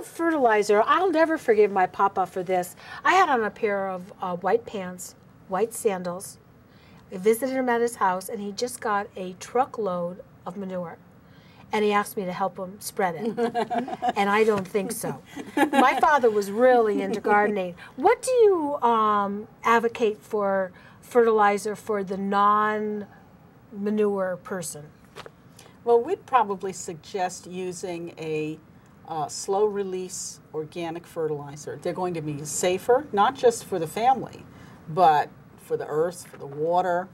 of fertilizer, I'll never forgive my papa for this. I had on a pair of white pants, white sandals. I visited him at his house, and he just got a truckload of manure. And he asked me to help him spread it. And I don't think so. My father was really into gardening. What do you advocate for fertilizer for the non-manure person? Well, we'd probably suggest using a slow-release organic fertilizer. They're going to be safer, not just for the family, but for the earth, for the water.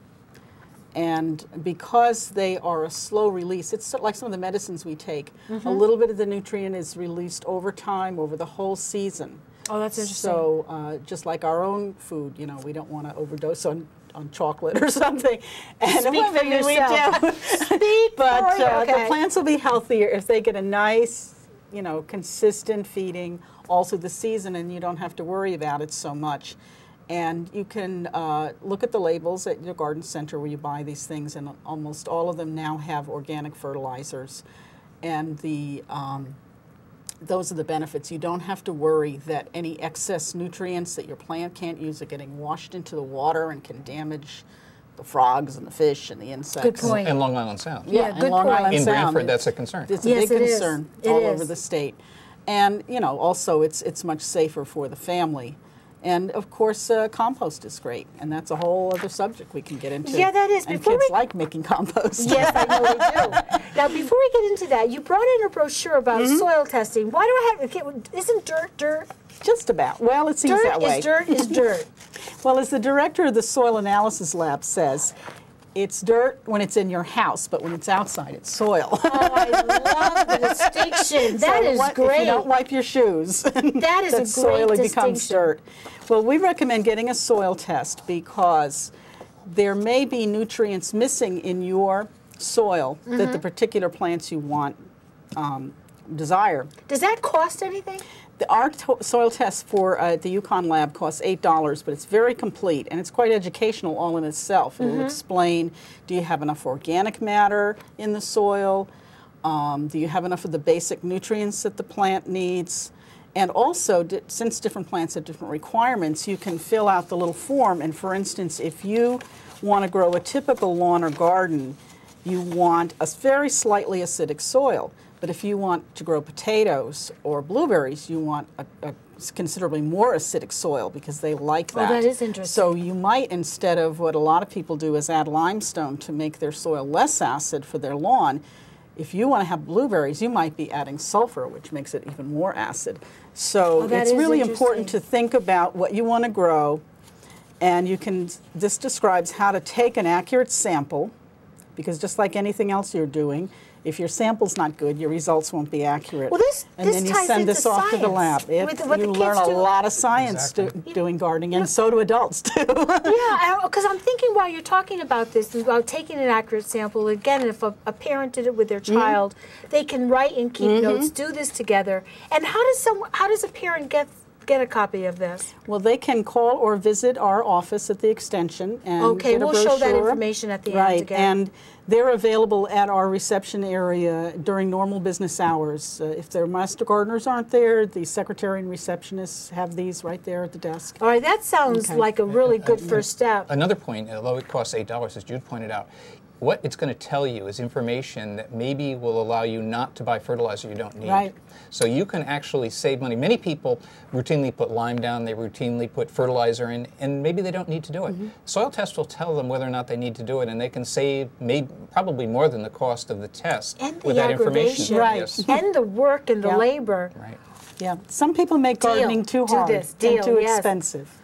And because they are a slow release, it's like some of the medicines we take. A little bit of the nutrient is released over time, over the whole season. Oh, that's interesting. So just like our own food, you know, we don't want to overdose on chocolate or something. And Speak for yourself. Speak but for you. Okay. the plants will be healthier if they get a nice, you know, consistent feeding all through the season, and you don't have to worry about it so much. And you can look at the labels at your garden center where you buy these things, and almost all of them now have organic fertilizers. And those are the benefits. You don't have to worry that any excess nutrients that your plant can't use are getting washed into the water and can damage the frogs and the fish and the insects. Good point. And Long Island Sound. Yeah, and good Long point. Island In Sound, Branford, that's a concern. It's Yes, a big it is. concern It all is. over the state. And, you know, also it's much safer for the family. And, of course, compost is great, and that's a whole other subject we can get into. Yeah, that is. And Before kids we- like making compost. Yes, I know they do. Now, before we get into that, you brought in a brochure about soil testing. Why do I have? Okay, isn't dirt? Just about. Well, it seems that way. Dirt is dirt. Well, as the director of the Soil Analysis Lab says, it's dirt when it's in your house, but when it's outside, it's soil. Oh, I love the distinction. That is If great. you don't wipe your shoes, That is a great soil, it becomes distinction. dirt. Well, we recommend getting a soil test because there may be nutrients missing in your soil that the particular plants you want desire. Does that cost anything? Our soil test for the Yukon lab costs $8, but it's very complete, and it's quite educational all in itself. It will explain, do you have enough organic matter in the soil? Do you have enough of the basic nutrients that the plant needs? And also, since different plants have different requirements, you can fill out the little form. And for instance, if you want to grow a typical lawn or garden, you want a very slightly acidic soil. But if you want to grow potatoes or blueberries, you want a considerably more acidic soil because they like that. Oh, that is interesting. So you might, instead of what a lot of people do is add limestone to make their soil less acid for their lawn, if you want to have blueberries, you might be adding sulfur, which makes it even more acid. So that it's is really interesting. important to think about what you want to grow, and this describes how to take an accurate sample, because just like anything else you're doing, if your sample's not good, your results won't be accurate. Well, this then you ties send into this off to the lab. science with what you the learn kids a do. lot of science doing gardening, and so do adults too. Yeah, because I'm thinking while you're talking about this, about taking an accurate sample, again, if a parent did it with their child, they can write and keep notes, do this together. And how does a parent get a copy of this? Well, they can call or visit our office at the extension and Okay, get a we'll show that brochure. information at the end Right, again. and they're available at our reception area during normal business hours. If their master gardeners aren't there, the secretary and receptionists have these right there at the desk. All right, that sounds Okay. like a really good first step. Another point, although it costs $8, as Jude pointed out, what it's going to tell you is information that maybe will allow you not to buy fertilizer you don't need. Right. So you can actually save money. Many people routinely put lime down, they routinely put fertilizer in, and maybe they don't need to do it. Soil test will tell them whether or not they need to do it, and they can save probably more than the cost of the test And with the that information. aggravation. Right. Yes. And the work and the Yeah. labor. Right. Yeah, some people make gardening too Do hard this. and Deal, too yes. expensive.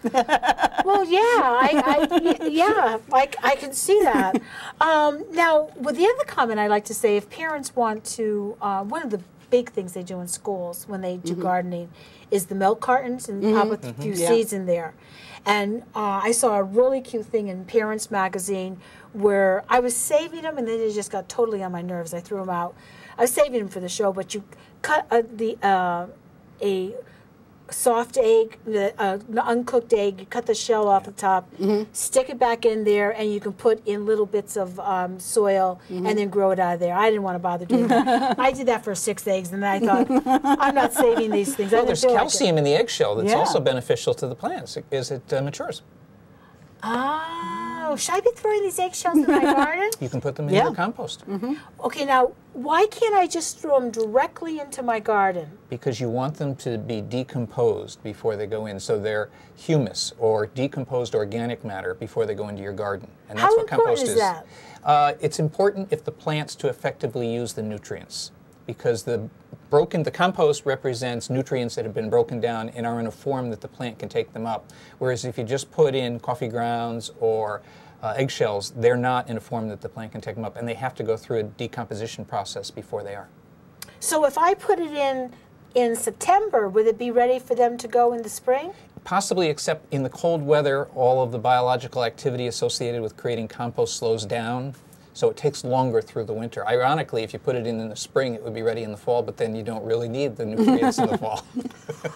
Well, yeah, I can see that. Now, with the other comment I'd like to say, if parents want to, one of the big things they do in schools when they do gardening is the milk cartons and pop a few Yeah. seeds in there. And I saw a really cute thing in Parents Magazine where I was saving them, and then they just got totally on my nerves. I threw them out. I was saving them for the show, but you cut a soft egg, the uncooked egg. You cut the shell off the top, stick it back in there, and you can put in little bits of soil and then grow it out of there. I didn't want to bother doing that. I did that for 6 eggs, and then I thought, I'm not saving these things. Well, there's calcium in the eggshell that's also beneficial to the plants as it matures. Oh, should I be throwing these eggshells in my garden? You can put them in your compost. Okay, now, why can't I just throw them directly into my garden? Because you want them to be decomposed before they go in, so they're humus or decomposed organic matter before they go into your garden. And that's what compost is. How important is that? It's important if the plants to effectively use the nutrients, because the compost represents nutrients that have been broken down and are in a form that the plant can take them up. Whereas if you just put in coffee grounds or eggshells, they're not in a form that the plant can take them up, and they have to go through a decomposition process before they are. So if I put it in September, would it be ready for them to go in the spring? Possibly, except in the cold weather, all of the biological activity associated with creating compost slows down. So it takes longer through the winter. Ironically, if you put it in the spring, it would be ready in the fall, but then you don't really need the nutrients in the fall.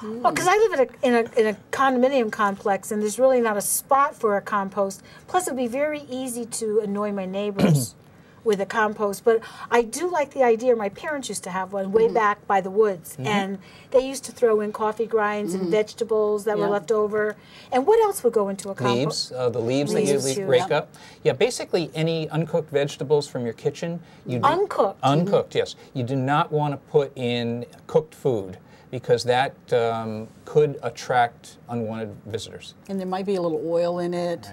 Well, because I live in a condominium complex, and there's really not a spot for a compost. Plus, it would be very easy to annoy my neighbors with a compost. But I do like the idea. My parents used to have one way back by the woods, and they used to throw in coffee grinds and vegetables that were left over. And what else would go into a compost? Leaves, the leaves that you rake up. Yeah, basically any uncooked vegetables from your kitchen. Uncooked? Uncooked, yes. You do not want to put in cooked food, because that could attract unwanted visitors. And there might be a little oil in it,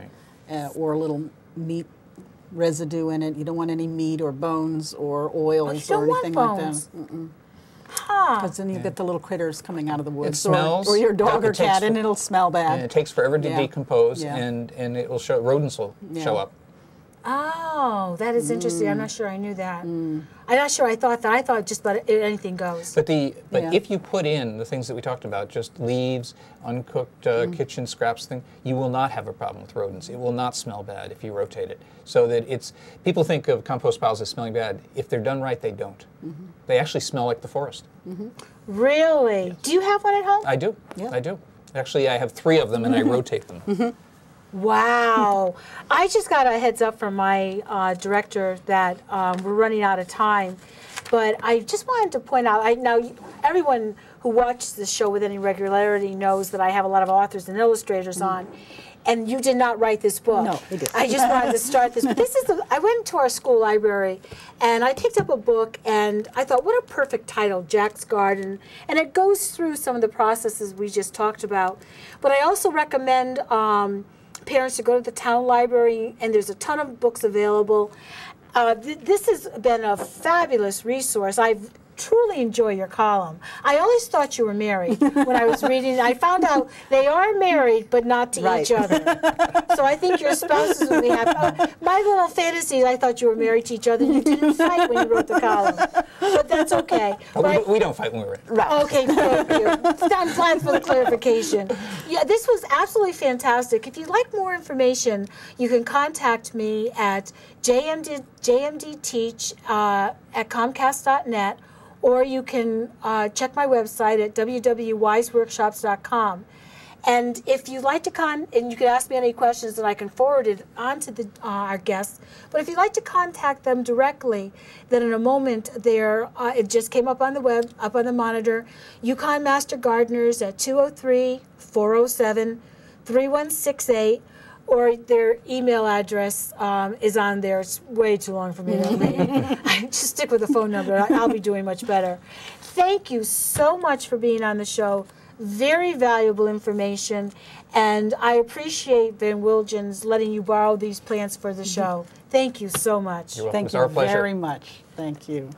or a little meat residue in it. You don't want any meat or bones or oils or anything like that. Because then you get the little critters coming out of the woods. It smells. Or your dog or cat, and it'll smell bad. And it takes forever to decompose, and it will show, rodents will show up. Oh, that is interesting. I'm not sure I knew that. I'm not sure I thought that. I thought just let anything goes. But if you put in the things that we talked about, just leaves, uncooked kitchen scraps, you will not have a problem with rodents. It will not smell bad if you rotate it. So that people think of compost piles as smelling bad. If they're done right, they don't. They actually smell like the forest. Really? Yes. Do you have one at home? I do. Yeah. I do. Actually, I have 3 of them, and I rotate them. Wow. I just got a heads up from my director that we're running out of time. But I just wanted to point out, now everyone who watches this show with any regularity knows that I have a lot of authors and illustrators on. And you did not write this book. No, I did. I just wanted to start this. But I went to our school library, and I picked up a book, and I thought, what a perfect title, Jack's Garden. And it goes through some of the processes we just talked about. But I also recommend parents to go to the town library, and there's a ton of books available. This has been a fabulous resource. I've truly enjoy your column. I always thought you were married when I was reading. I found out they are married, but not to each other. So I think your spouses would be happy. My little fantasies, I thought you were married to each other. You didn't fight when you wrote the column, but that's okay. We don't fight when we write. Right. Okay, thank you. I'm glad for the clarification. Yeah, this was absolutely fantastic. If you'd like more information, you can contact me at jmdteach at comcast.net, or you can check my website at www.wiseworkshops.com. And if you'd like to and you can ask me any questions, and I can forward it on to our guests. But if you'd like to contact them directly, then in a moment, it just came up on the web, up on the monitor, Yukon Master Gardeners at 203-407-3168. Or their email address is on there. It's way too long for me to read. Just stick with the phone number. I'll be doing much better. Thank you so much for being on the show. Very valuable information. And I appreciate Van Wilgens letting you borrow these plants for the show. Thank you so much. You're welcome. Thank It's our you pleasure. very much. Thank you.